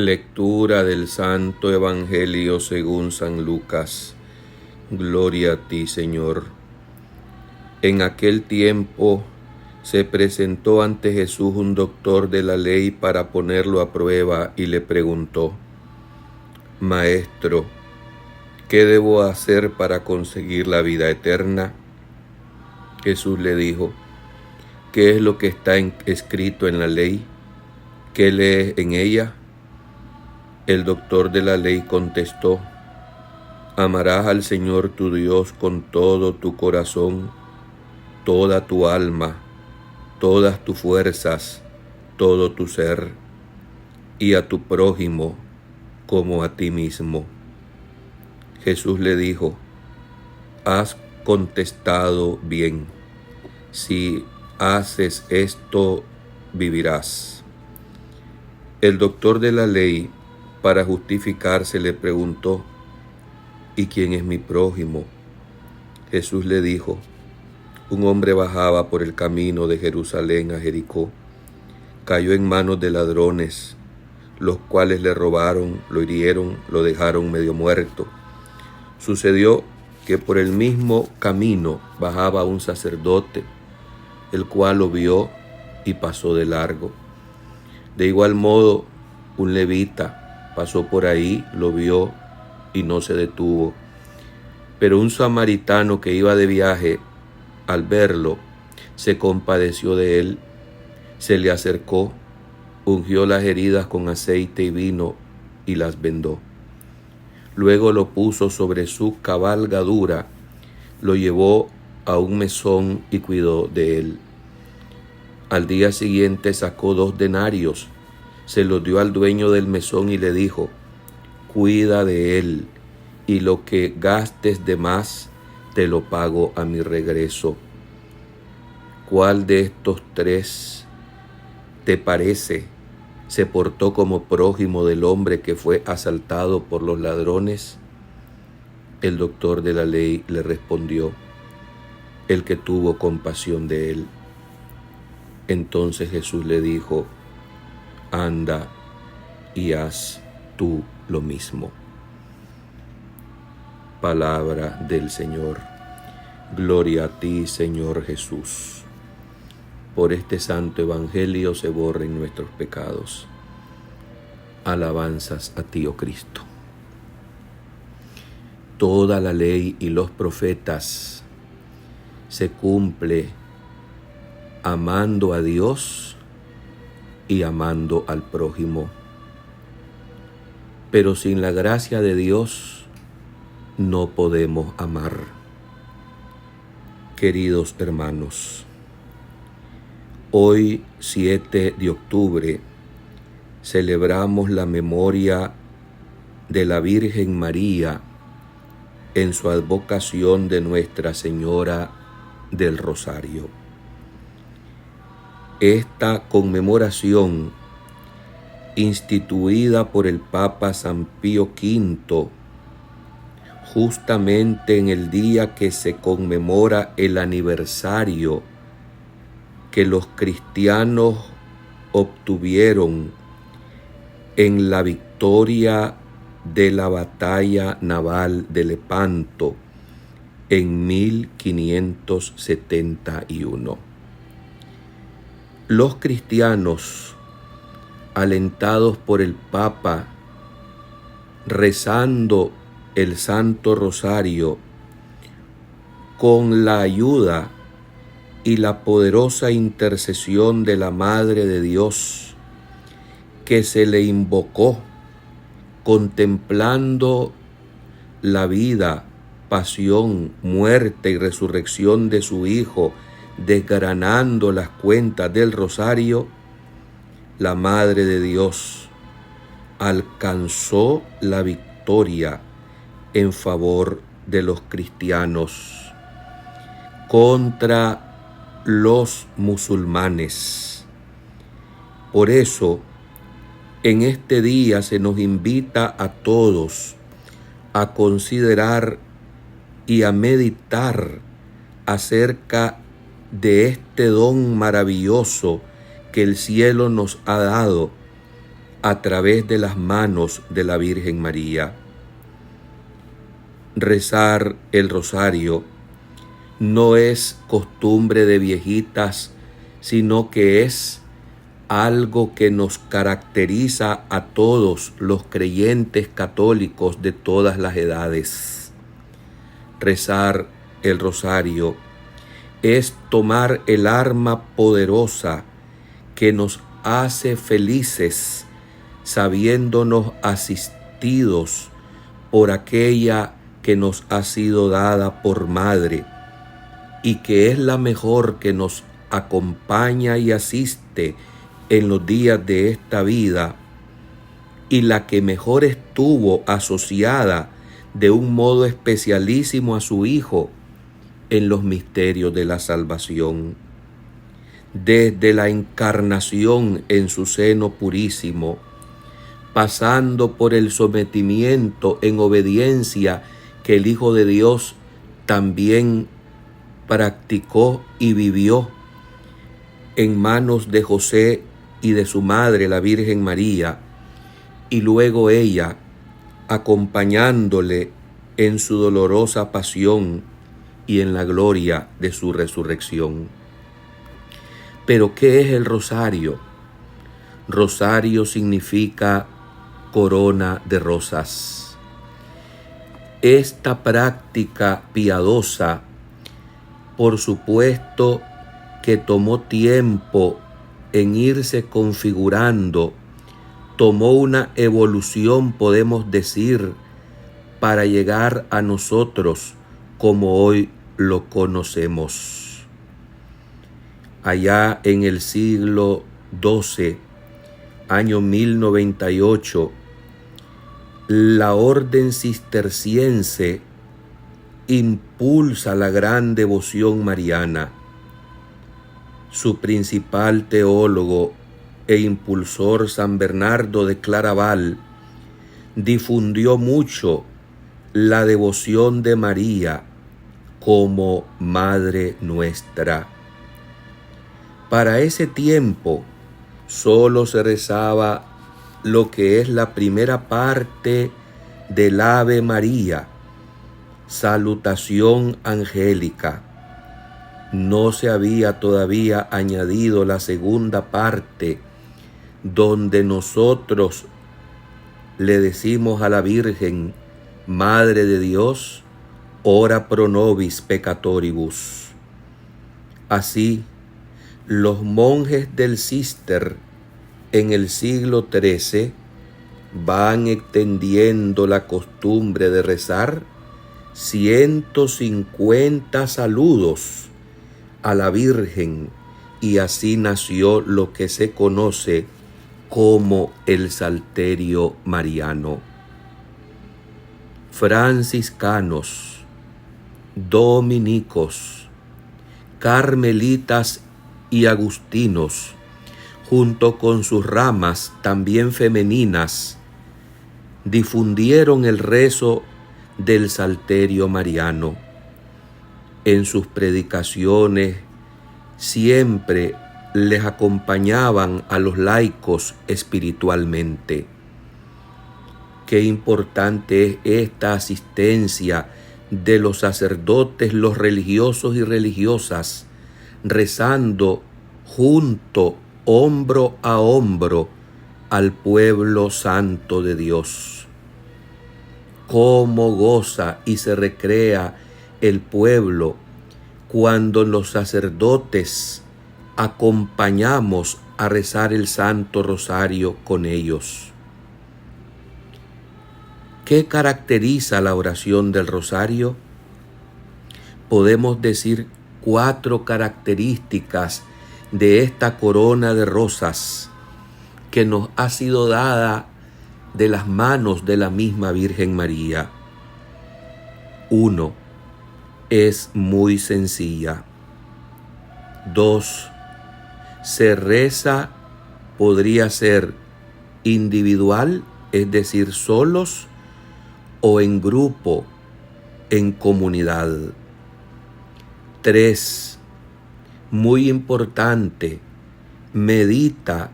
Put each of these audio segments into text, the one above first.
Lectura del Santo Evangelio según San Lucas. Gloria a ti, Señor. En aquel tiempo se presentó ante Jesús un doctor de la ley para ponerlo a prueba y le preguntó: Maestro, ¿qué debo hacer para conseguir la vida eterna? Jesús le dijo: ¿Qué es lo que está escrito en la ley? ¿Qué lees en ella? El doctor de la ley contestó: Amarás al Señor tu Dios con todo tu corazón, toda tu alma, todas tus fuerzas, todo tu ser, y a tu prójimo como a ti mismo. Jesús le dijo: Has contestado bien. Si haces esto, vivirás. El doctor de la ley, para justificarse, le preguntó: ¿Y quién es mi prójimo? Jesús le dijo: Un hombre bajaba por el camino de Jerusalén a Jericó. Cayó en manos de ladrones, los cuales le robaron, lo hirieron, lo dejaron medio muerto. Sucedió que por el mismo camino bajaba un sacerdote, el cual lo vio y pasó de largo. De igual modo, un levita pasó por ahí, lo vio y no se detuvo. Pero un samaritano que iba de viaje, al verlo, se compadeció de él, se le acercó, ungió las heridas con aceite y vino y las vendó. Luego lo puso sobre su cabalgadura, lo llevó a un mesón y cuidó de él. Al día siguiente sacó 2 denarios, se los dio al dueño del mesón y le dijo: Cuida de él, y lo que gastes de más te lo pago a mi regreso. ¿Cuál de estos 3 te parece se portó como prójimo del hombre que fue asaltado por los ladrones? El doctor de la ley le respondió: El que tuvo compasión de él. Entonces Jesús le dijo: Anda y haz tú lo mismo. Palabra del Señor. Gloria a ti, Señor Jesús. Por este santo evangelio se borren nuestros pecados. Alabanzas a ti, oh Cristo. Toda la ley y los profetas se cumple amando a Dios y amando al prójimo. Pero sin la gracia de Dios no podemos amar. Queridos hermanos, hoy 7 de octubre celebramos la memoria de la Virgen María en su advocación de Nuestra Señora del Rosario. Esta conmemoración, instituida por el Papa San Pío V, justamente en el día que se conmemora el aniversario que los cristianos obtuvieron en la victoria de la batalla naval de Lepanto en 1571. Los cristianos, alentados por el Papa, rezando el Santo Rosario, con la ayuda y la poderosa intercesión de la Madre de Dios, que se le invocó, contemplando la vida, pasión, muerte y resurrección de su Hijo, desgranando las cuentas del rosario, la Madre de Dios alcanzó la victoria en favor de los cristianos contra los musulmanes. Por eso, en este día se nos invita a todos a considerar y a meditar acerca de este don maravilloso que el cielo nos ha dado a través de las manos de la Virgen María. Rezar el rosario no es costumbre de viejitas, sino que es algo que nos caracteriza a todos los creyentes católicos de todas las edades. Rezar el rosario es tomar el arma poderosa que nos hace felices, sabiéndonos asistidos por aquella que nos ha sido dada por madre y que es la mejor que nos acompaña y asiste en los días de esta vida y la que mejor estuvo asociada de un modo especialísimo a su Hijo en los misterios de la salvación. Desde la encarnación en su seno purísimo, pasando por el sometimiento en obediencia que el Hijo de Dios también practicó y vivió en manos de José y de su madre, la Virgen María, y luego ella acompañándole en su dolorosa pasión y en la gloria de su resurrección. Pero ¿qué es el rosario? Rosario significa corona de rosas. Esta práctica piadosa, por supuesto, que tomó tiempo en irse configurando, tomó una evolución, podemos decir, para llegar a nosotros como hoy lo conocemos. Allá en el siglo XII, año 1098, la orden cisterciense impulsa la gran devoción mariana. Su principal teólogo e impulsor, San Bernardo de Claraval, difundió mucho la devoción de María como Madre nuestra. Para ese tiempo solo se rezaba lo que es la primera parte del Ave María, salutación angélica. No se había todavía añadido la segunda parte, donde nosotros le decimos a la Virgen, Madre de Dios, ora pro nobis peccatoribus. Así, los monjes del Cister en el siglo XIII van extendiendo la costumbre de rezar 150 saludos a la Virgen, y así nació lo que se conoce como el Salterio Mariano. Franciscanos, dominicos, carmelitas y agustinos, junto con sus ramas también femeninas, difundieron el rezo del Salterio Mariano. En sus predicaciones siempre les acompañaban a los laicos espiritualmente. Qué importante es esta asistencia de los sacerdotes, los religiosos y religiosas, rezando junto, hombro a hombro, al pueblo santo de Dios. Cómo goza y se recrea el pueblo cuando los sacerdotes acompañamos a rezar el Santo Rosario con ellos. ¿Qué caracteriza la oración del Rosario? Podemos decir 4 características de esta corona de rosas que nos ha sido dada de las manos de la misma Virgen María. 1. Es muy sencilla. 2. Se reza, podría ser individual, es decir, solos, o en grupo, en comunidad. 3. Muy importante, medita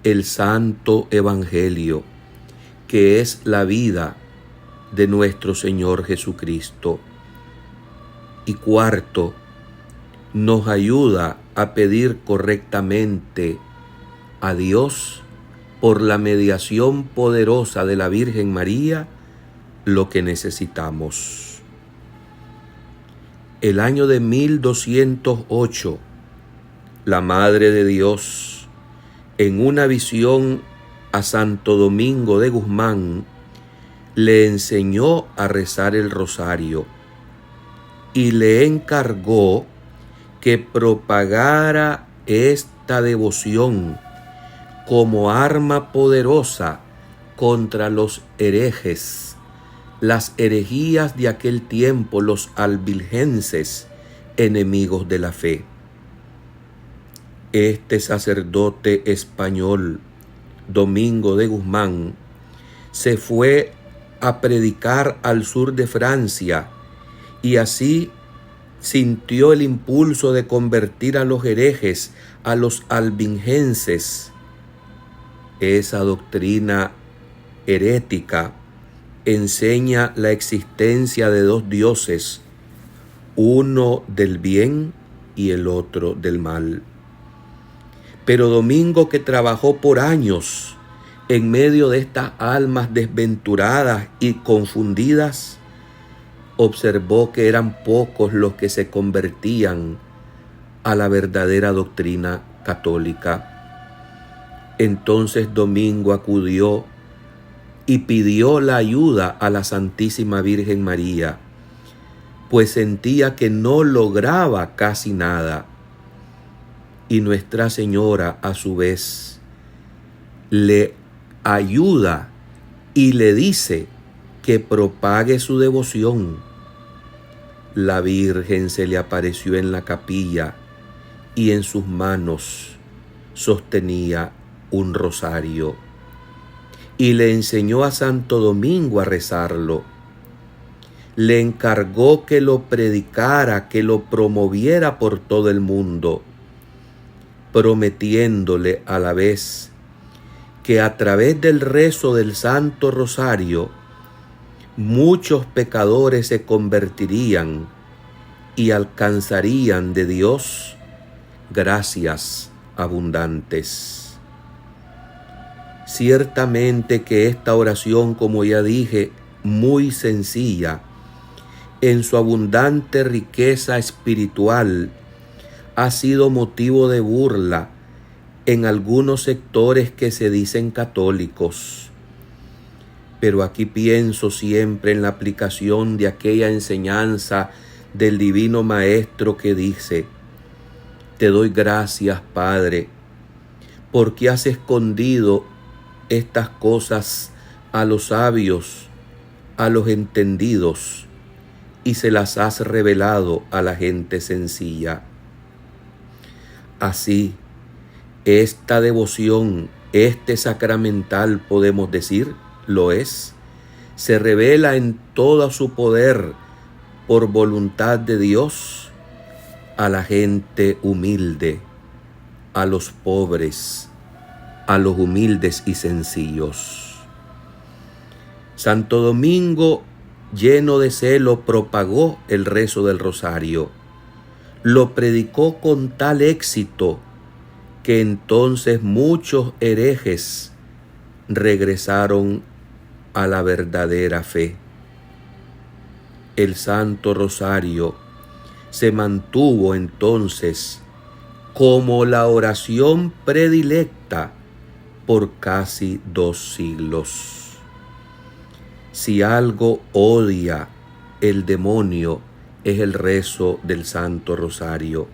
el Santo Evangelio, que es la vida de nuestro Señor Jesucristo. Y cuarto, nos ayuda a pedir correctamente a Dios, por la mediación poderosa de la Virgen María, lo que necesitamos. El año de 1208, la Madre de Dios, en una visión a Santo Domingo de Guzmán, le enseñó a rezar el rosario y le encargó que propagara esta devoción como arma poderosa contra los herejes, las herejías de aquel tiempo, los albigenses, enemigos de la fe. Este sacerdote español, Domingo de Guzmán, se fue a predicar al sur de Francia y así sintió el impulso de convertir a los herejes, a los albigenses. Esa doctrina herética enseña la existencia de dos dioses, uno del bien y el otro del mal. Pero Domingo, que trabajó por años en medio de estas almas desventuradas y confundidas, observó que eran pocos los que se convertían a la verdadera doctrina católica. Entonces Domingo acudió y pidió la ayuda a la Santísima Virgen María, pues sentía que no lograba casi nada. Y Nuestra Señora, a su vez, le ayuda y le dice que propague su devoción. La Virgen se le apareció en la capilla y en sus manos sostenía un rosario y le enseñó a Santo Domingo a rezarlo. Le encargó que lo predicara, que lo promoviera por todo el mundo, prometiéndole a la vez que a través del rezo del Santo Rosario muchos pecadores se convertirían y alcanzarían de Dios gracias abundantes. Ciertamente que esta oración, como ya dije, muy sencilla, en su abundante riqueza espiritual, ha sido motivo de burla en algunos sectores que se dicen católicos. Pero aquí pienso siempre en la aplicación de aquella enseñanza del Divino Maestro que dice: te doy gracias, Padre, porque has escondido estas cosas a los sabios, a los entendidos, y se las has revelado a la gente sencilla. Así, esta devoción, este sacramental, podemos decir, lo es, se revela en todo su poder por voluntad de Dios a la gente humilde, a los pobres, a los humildes y sencillos. Santo Domingo, lleno de celo, propagó el rezo del rosario. Lo predicó con tal éxito que entonces muchos herejes regresaron a la verdadera fe. El Santo Rosario se mantuvo entonces como la oración predilecta por casi 2 siglos. Si algo odia el demonio, es el rezo del Santo Rosario.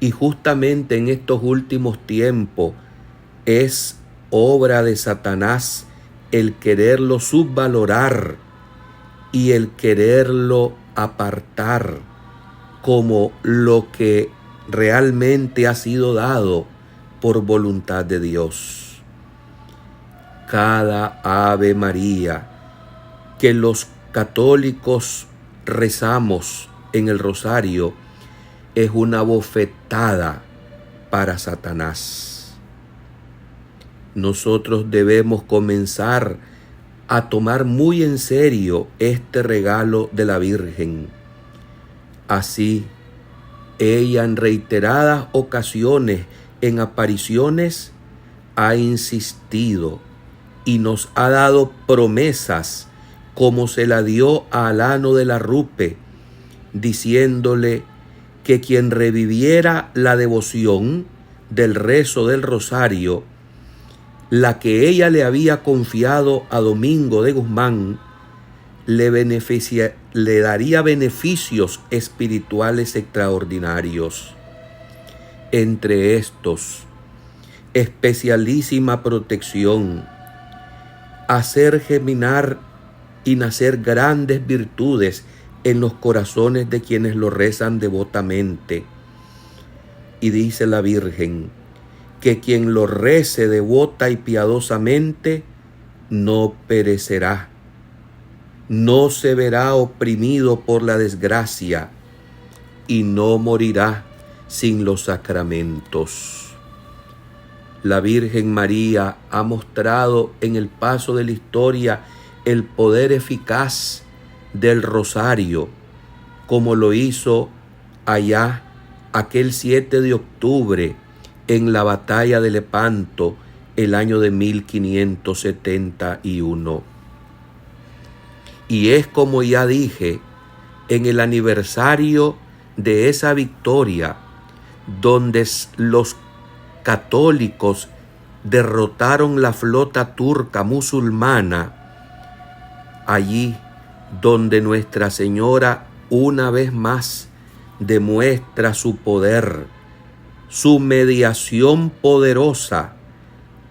Y justamente en estos últimos tiempos es obra de Satanás el quererlo subvalorar y el quererlo apartar como lo que realmente ha sido dado por voluntad de Dios. Cada Ave María que los católicos rezamos en el rosario es una bofetada para Satanás. nosotros debemos comenzar a tomar muy en serio este regalo de la Virgen. Así, ella en reiteradas ocasiones, en apariciones, ha insistido y nos ha dado promesas como se la dio a Alano de la Rupe, diciéndole que quien reviviera la devoción del rezo del rosario, la que ella le había confiado a Domingo de Guzmán, le daría beneficios espirituales extraordinarios. Entre estos, especialísima protección, hacer germinar y nacer grandes virtudes en los corazones de quienes lo rezan devotamente. Y dice la Virgen que quien lo rece devota y piadosamente no perecerá, no se verá oprimido por la desgracia y no morirá sin los sacramentos. La Virgen María ha mostrado en el paso de la historia el poder eficaz del rosario, como lo hizo allá aquel 7 de octubre en la batalla de Lepanto, el año de 1571. Y es, como ya dije, en el aniversario de esa victoria, donde los católicos derrotaron la flota turca musulmana, allí donde Nuestra Señora una vez más demuestra su poder, su mediación poderosa,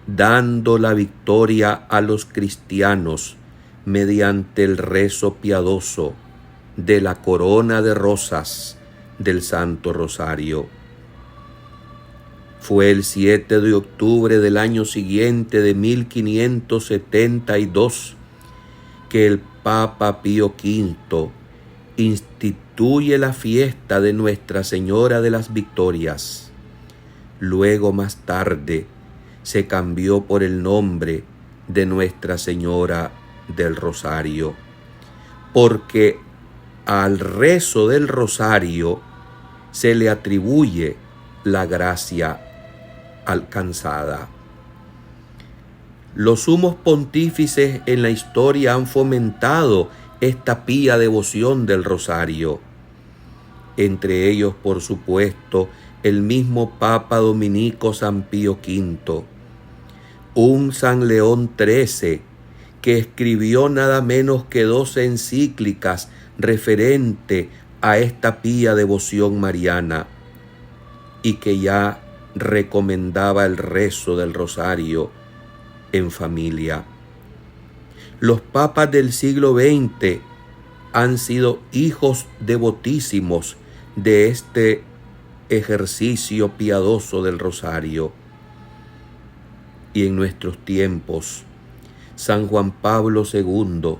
dando la victoria a los cristianos mediante el rezo piadoso de la corona de rosas del Santo Rosario. Fue el 7 de octubre del año siguiente de 1572 que el Papa Pío V instituye la fiesta de Nuestra Señora de las Victorias. Luego, más tarde, se cambió por el nombre de Nuestra Señora del Rosario, porque al rezo del rosario se le atribuye la gracia alcanzada. Los sumos pontífices en la historia han fomentado esta pía devoción del rosario. Entre ellos, por supuesto, el mismo Papa Dominico San Pío V, un San León XIII, que escribió nada menos que 12 encíclicas referente a esta pía devoción mariana, y que ya recomendaba el rezo del rosario en familia. Los papas del siglo XX han sido hijos devotísimos de este ejercicio piadoso del rosario. Y en nuestros tiempos, San Juan Pablo II,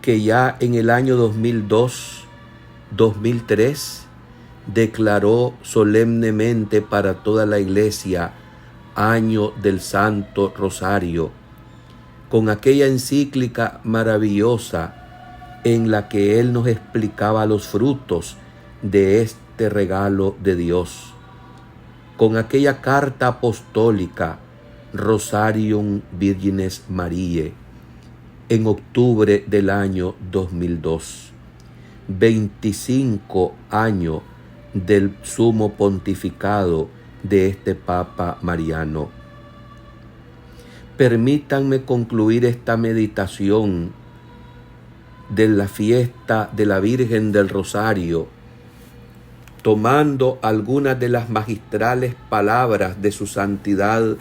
que ya en el año 2002-2003 declaró solemnemente para toda la Iglesia Año del Santo Rosario, con aquella encíclica maravillosa en la que él nos explicaba los frutos de este regalo de Dios, con aquella carta apostólica Rosarium Virgines Mariae, en octubre del año 2002, 25 años del sumo pontificado de este Papa Mariano. Permítanme concluir esta meditación de la fiesta de la Virgen del Rosario, tomando algunas de las magistrales palabras de su santidad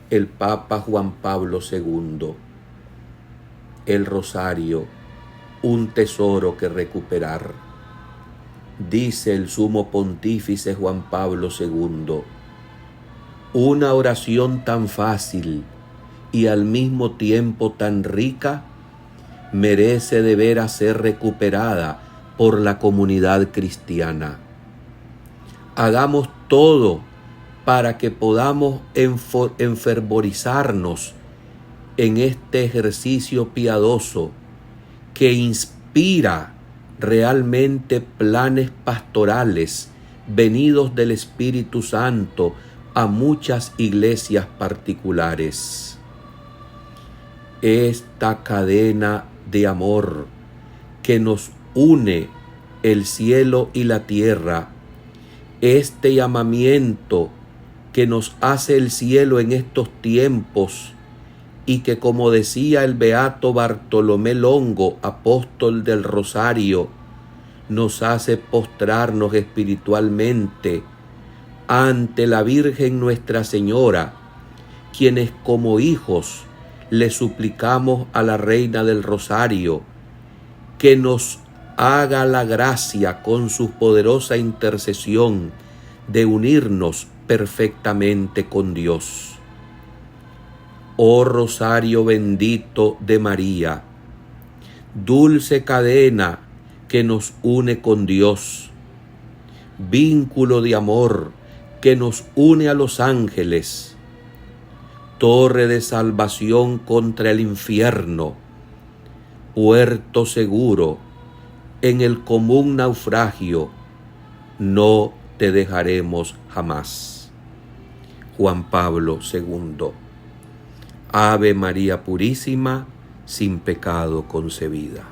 el Papa Juan Pablo II. El rosario, un tesoro que recuperar. Dice el sumo pontífice Juan Pablo II, una oración tan fácil y al mismo tiempo tan rica merece de veras ser recuperada por la comunidad cristiana. Hagamos todo para que podamos enfervorizarnos en este ejercicio piadoso que inspira realmente planes pastorales venidos del Espíritu Santo a muchas iglesias particulares. Esta cadena de amor que nos une el cielo y la tierra, este llamamiento que nos hace el cielo en estos tiempos y que, como decía el beato Bartolomé Longo, apóstol del Rosario, nos hace postrarnos espiritualmente ante la Virgen Nuestra Señora, quienes como hijos le suplicamos a la Reina del Rosario que nos haga la gracia con su poderosa intercesión de unirnos perfectamente con Dios. Oh Rosario bendito de María, dulce cadena que nos une con Dios, vínculo de amor que nos une a los ángeles, torre de salvación contra el infierno, puerto seguro en el común naufragio, no te dejaremos jamás. Juan Pablo II. Ave María Purísima, sin pecado concebida.